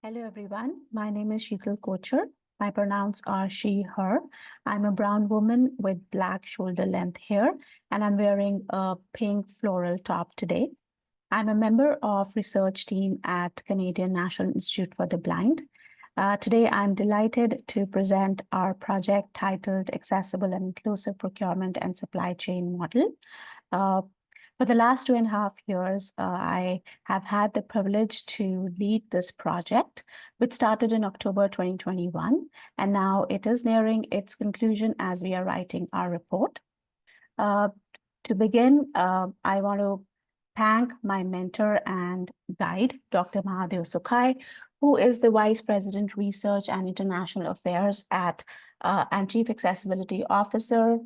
Hello, everyone. My name is Sheetal Kochar. My pronouns are she, her. I'm a brown woman with black shoulder length hair, and I'm wearing a pink floral top today. I'm a member of research team at Canadian National Institute for the Blind. Today, I'm delighted to present our project titled Accessible and Inclusive Procurement and Supply Chain Model. For the last 2.5 years, I have had the privilege to lead this project, which started in October 2021, and now it is nearing its conclusion as we are writing our report. To begin, I want to thank my mentor and guide, Dr. Mahadev Sukhai, who is the Vice President, Research and International Affairs and Chief Accessibility Officer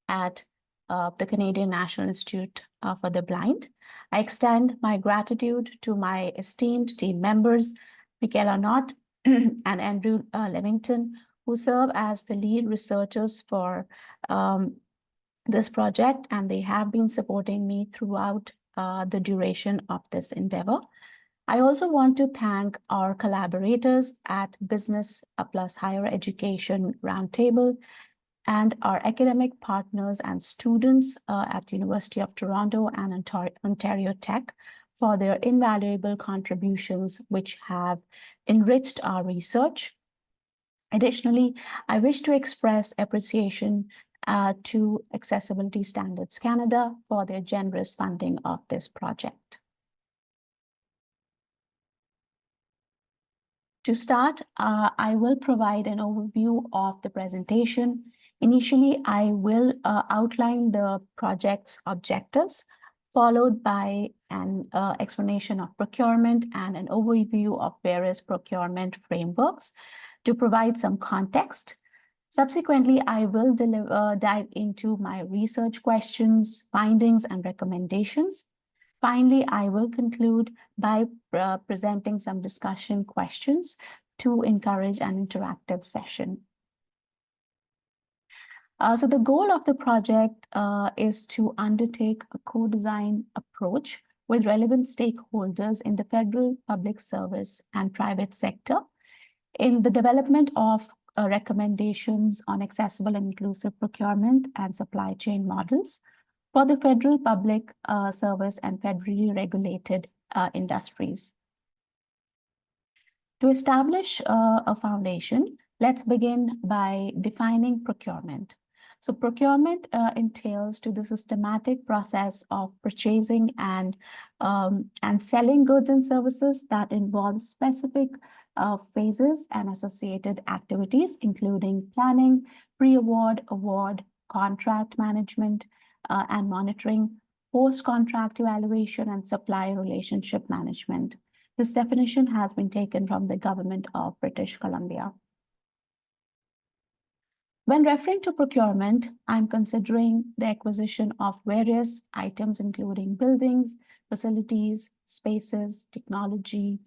at the Canadian National Institute for the Blind. I extend my gratitude to my esteemed team members, Michaela Knott and Andrew Levington, who serve as the lead researchers for this project, and they have been supporting me throughout the duration of this endeavor. I also want to thank our collaborators at Business plus Higher Education Roundtable and our academic partners and students at the University of Toronto and Ontario Tech for their invaluable contributions, which have enriched our research. Additionally, I wish to express appreciation to Accessibility Standards Canada for their generous funding of this project. To start, I will provide an overview of the presentation. Initially, I will outline the project's objectives, followed by an explanation of procurement and an overview of various procurement frameworks to provide some context. Subsequently, I will dive into my research questions, findings, and recommendations. Finally, I will conclude by presenting some discussion questions to encourage an interactive session. So the goal of the project is to undertake a co-design approach with relevant stakeholders in the federal, public service, and private sector in the development of recommendations on accessible and inclusive procurement and supply chain models for the federal public service and federally regulated industries. To establish a foundation, let's begin by defining procurement. So procurement entails to the systematic process of purchasing and selling goods and services that involve specific phases and associated activities, including planning, pre-award, award, contract management, and monitoring, post-contract evaluation, and supplier relationship management. This definition has been taken from the Government of British Columbia. When referring to procurement, I'm considering the acquisition of various items, including buildings, facilities, spaces, technology,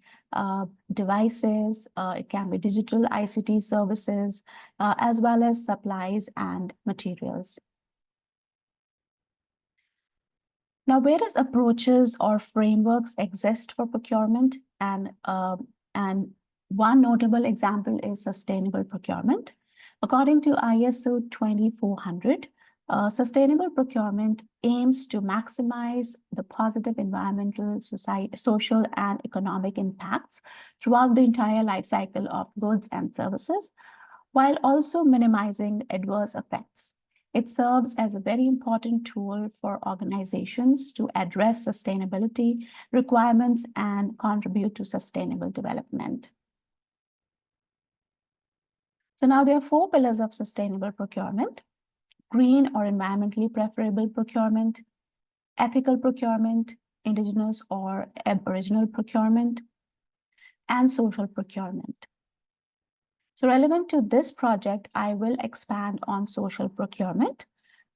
devices. It can be digital ICT services, as well as supplies and materials. Now, various approaches or frameworks exist for procurement, and one notable example is sustainable procurement. According to ISO 2400, sustainable procurement aims to maximize the positive environmental, social, and economic impacts throughout the entire life cycle of goods and services, while also minimizing adverse effects. It serves as a very important tool for organizations to address sustainability requirements and contribute to sustainable development. So now there are 4 pillars of sustainable procurement: green or environmentally preferable procurement, ethical procurement, indigenous or aboriginal procurement, and social procurement. So relevant to this project, I will expand on social procurement.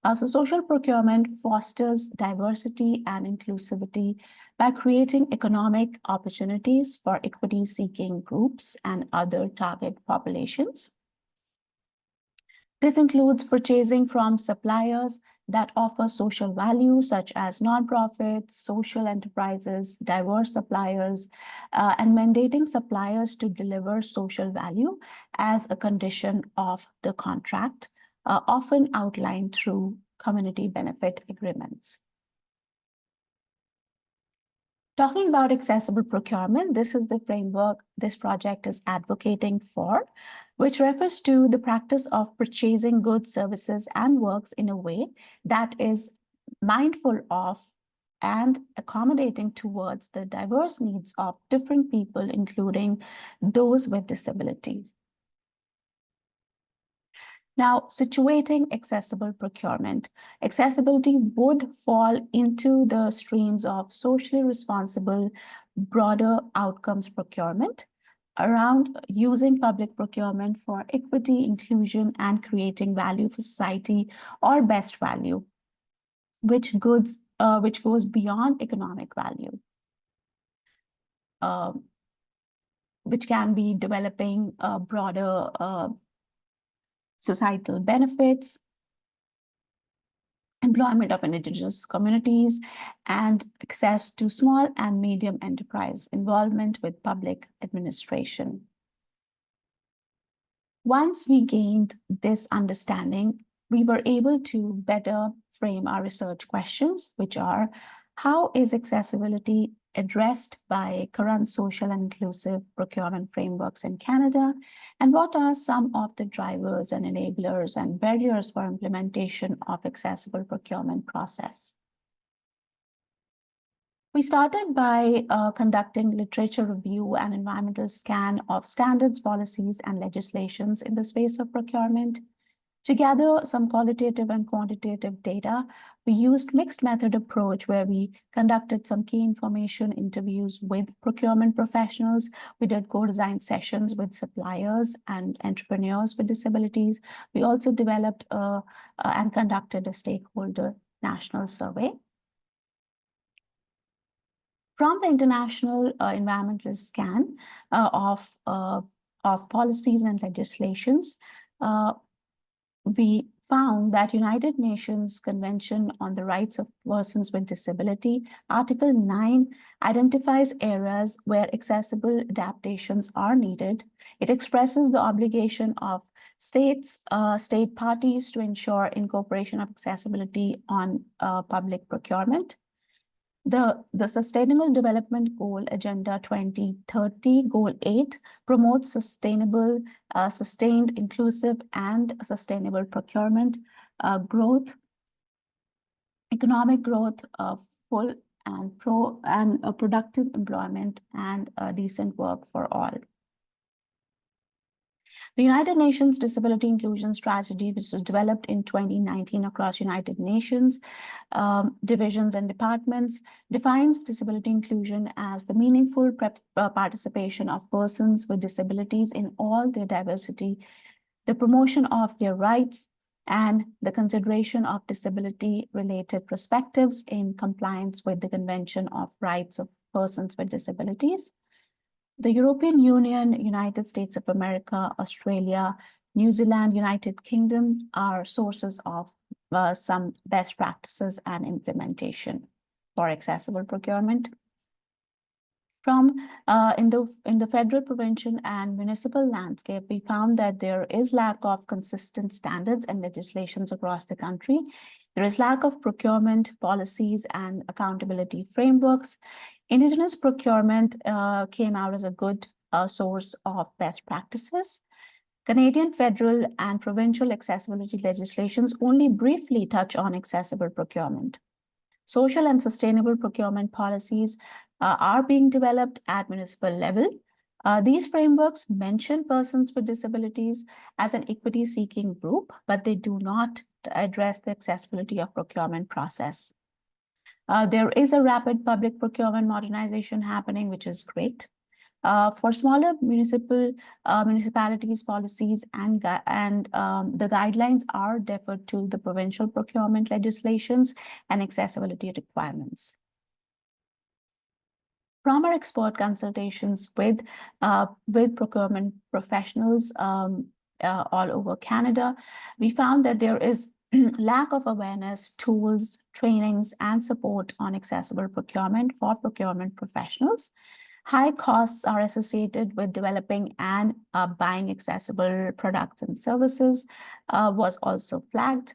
So social procurement fosters diversity and inclusivity by creating economic opportunities for equity-seeking groups and other target populations. This includes purchasing from suppliers that offer social value, such as nonprofits, social enterprises, diverse suppliers, and mandating suppliers to deliver social value as a condition of the contract, often outlined through community benefit agreements. Talking about accessible procurement, this is the framework this project is advocating for, which refers to the practice of purchasing goods, services, and works in a way that is mindful of and accommodating towards the diverse needs of different people, including those with disabilities. Now, situating accessible procurement. Accessibility would fall into the streams of socially responsible, broader outcomes procurement around using public procurement for equity, inclusion, and creating value for society, or best value, which goes beyond economic value, which can be developing broader societal benefits, employment of indigenous communities, and access to small and medium enterprise, involvement with public administration. Once we gained this understanding, we were able to better frame our research questions, which are: how is accessibility addressed by current social and inclusive procurement frameworks in Canada? And what are some of the drivers and enablers and barriers for implementation of accessible procurement process? We started by conducting literature review and environmental scan of standards, policies, and legislations in the space of procurement. To gather some qualitative and quantitative data, we used mixed method approach where we conducted some key information interviews with procurement professionals. We did co-design sessions with suppliers and entrepreneurs with disabilities. We also developed and conducted a stakeholder national survey. From the international environmental scan of policies and legislations, we found that United Nations Convention on the Rights of Persons with Disability, Article 9, identifies areas where accessible adaptations are needed. It expresses the obligation of state parties to ensure incorporation of accessibility on public procurement. The Sustainable Development Goal Agenda 2030, Goal 8, promotes sustainable, sustained, inclusive, and sustainable procurement, growth, economic growth, full and productive employment, and decent work for all. The United Nations Disability Inclusion Strategy, which was developed in 2019 across United Nations divisions and departments, defines disability inclusion as the meaningful participation of persons with disabilities in all their diversity, the promotion of their rights, and the consideration of disability-related perspectives in compliance with the Convention of Rights of Persons with Disabilities. The European Union, United States of America, Australia, New Zealand, United Kingdom are sources of some best practices and implementation for accessible procurement. From in the federal, provincial, and municipal landscape, we found that there is lack of consistent standards and legislations across the country. There is lack of procurement policies and accountability frameworks. Indigenous procurement came out as a good source of best practices. Canadian federal and provincial accessibility legislations only briefly touch on accessible procurement. Social and sustainable procurement policies are being developed at municipal level. These frameworks mention persons with disabilities as an equity-seeking group, but they do not address the accessibility of procurement process. There is a rapid public procurement modernization happening, which is great. For smaller municipalities, policies and the guidelines are deferred to the provincial procurement legislations and accessibility requirements. From our expert consultations with procurement professionals all over Canada, we found that there is lack of awareness, tools, trainings, and support on accessible procurement for procurement professionals. High costs are associated with developing and buying accessible products and services was also flagged.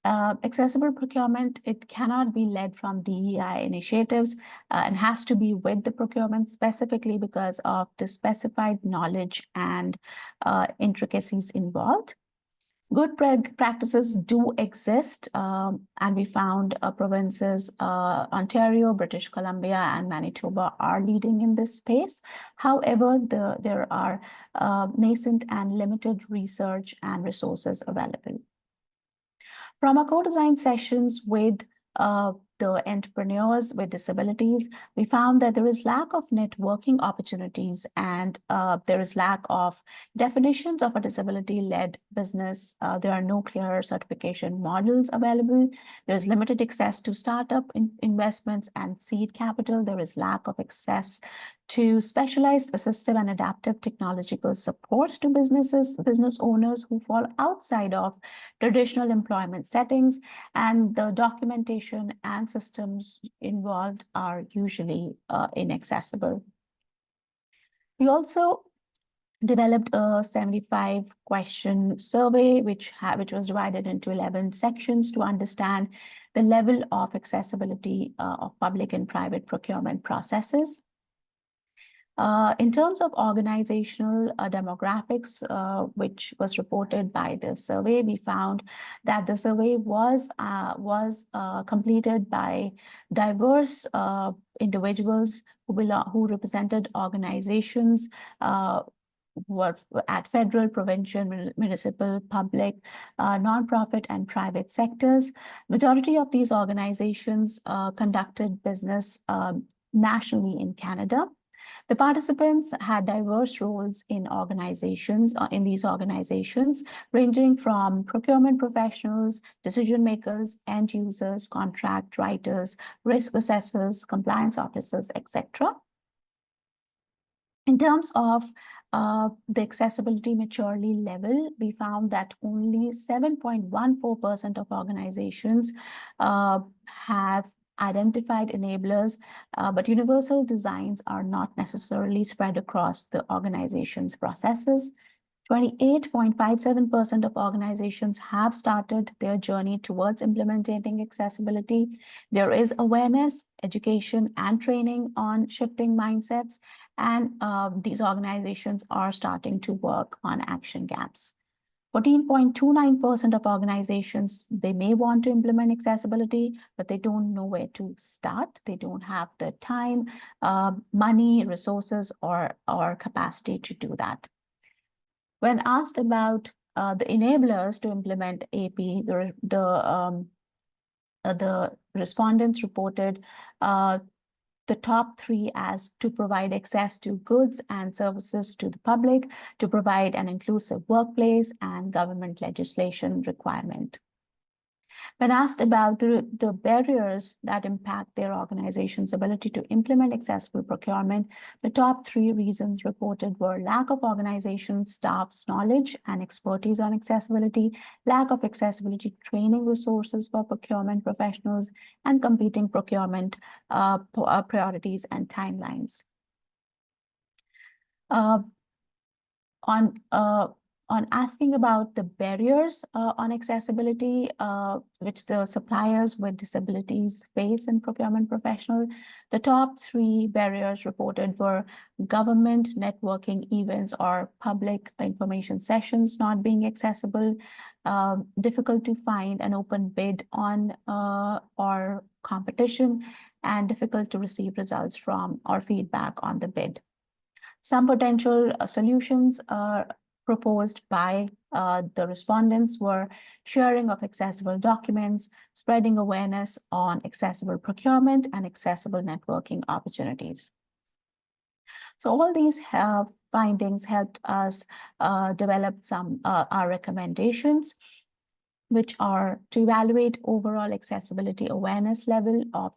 Accessible procurement, it cannot be led from DEI initiatives and has to be with the procurement specifically because of the specified knowledge and intricacies involved. Good practices do exist, and we found provinces, Ontario, British Columbia, and Manitoba are leading in this space. However, there are nascent and limited research and resources available. From our co-design sessions with the entrepreneurs with disabilities, we found that there is lack of networking opportunities and there is lack of definitions of a disability-led business. There are no clear certification models available. There is limited access to startup investments and seed capital. There is lack of access to specialized assistive and adaptive technological support to business owners who fall outside of traditional employment settings, and the documentation and systems involved are usually inaccessible. We also developed a 75-question survey, which was divided into 11 sections to understand the level of accessibility of public and private procurement processes. In terms of organizational demographics, which was reported by the survey, we found that the survey was completed by diverse individuals who represented organizations were at federal, provincial, municipal, public, nonprofit, and private sectors. Majority of these organizations conducted business nationally in Canada. The participants had diverse roles in these organizations, ranging from procurement professionals, decision makers, end users, contract writers, risk assessors, compliance officers, etc. In terms of the accessibility maturity level, we found that only 7.14% of organizations have identified enablers, but universal designs are not necessarily spread across the organization's processes. 28.57% of organizations have started their journey towards implementing accessibility. There is awareness, education, and training on shifting mindsets, and these organizations are starting to work on action gaps. 14.29% of organizations, they may want to implement accessibility, but they don't know where to start. They don't have the time, money, resources, or capacity to do that. When asked about the enablers to implement AP, the respondents reported the top three as to provide access to goods and services to the public, to provide an inclusive workplace, and government legislation requirement. When asked about the barriers that impact their organization's ability to implement accessible procurement, the top three reasons reported were lack of organization staff's knowledge and expertise on accessibility, lack of accessibility training resources for procurement professionals, and competing procurement priorities and timelines. On asking about the barriers on accessibility, which the suppliers with disabilities face in procurement professional, the top three barriers reported were government networking events or public information sessions not being accessible, difficult to find an open bid on or competition, and difficult to receive results from or feedback on the bid. Some potential solutions proposed by the respondents were sharing of accessible documents, spreading awareness on accessible procurement, and accessible networking opportunities. So all these findings helped us develop our recommendations, which are to evaluate overall accessibility awareness level of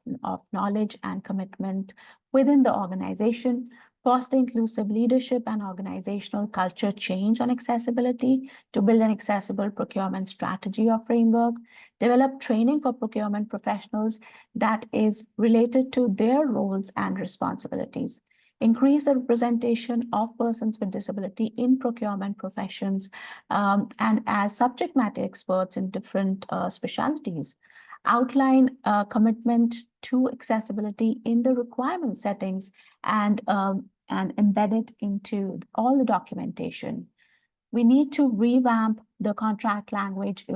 knowledge and commitment within the organization, foster inclusive leadership and organizational culture change on accessibility to build an accessible procurement strategy or framework, develop training for procurement professionals that is related to their roles and responsibilities, increase the representation of persons with disability in procurement professions and as subject matter experts in different specialties, outline a commitment to accessibility in the requirement settings and embed it into all the documentation. We need to revamp the contract language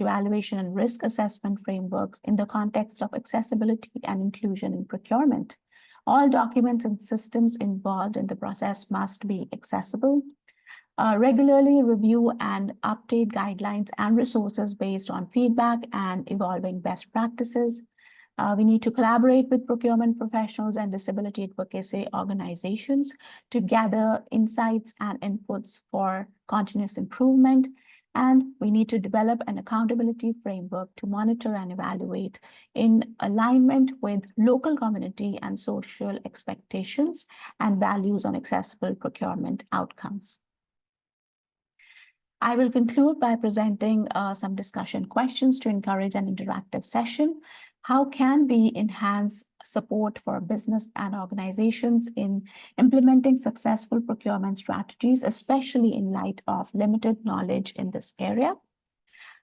evaluation and risk assessment frameworks in the context of accessibility and inclusion in procurement. All documents and systems involved in the process must be accessible. Regularly review and update guidelines and resources based on feedback and evolving best practices. We need to collaborate with procurement professionals and disability advocacy organizations to gather insights and inputs for continuous improvement. And we need to develop an accountability framework to monitor and evaluate in alignment with local community and social expectations and values on accessible procurement outcomes. I will conclude by presenting some discussion questions to encourage an interactive session. How can we enhance support for business and organizations in implementing successful procurement strategies, especially in light of limited knowledge in this area?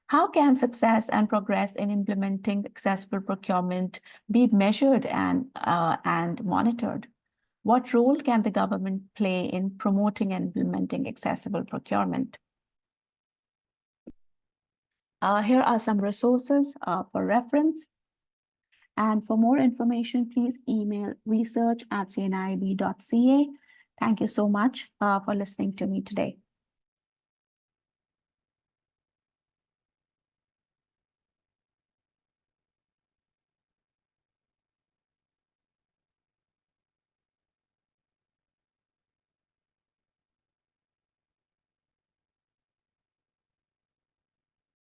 How can success and progress in implementing accessible procurement be measured and monitored? What role can the government play in promoting and implementing accessible procurement? Here are some resources for reference. And for more information, please email research@cnib.ca. Thank you so much for listening to me today.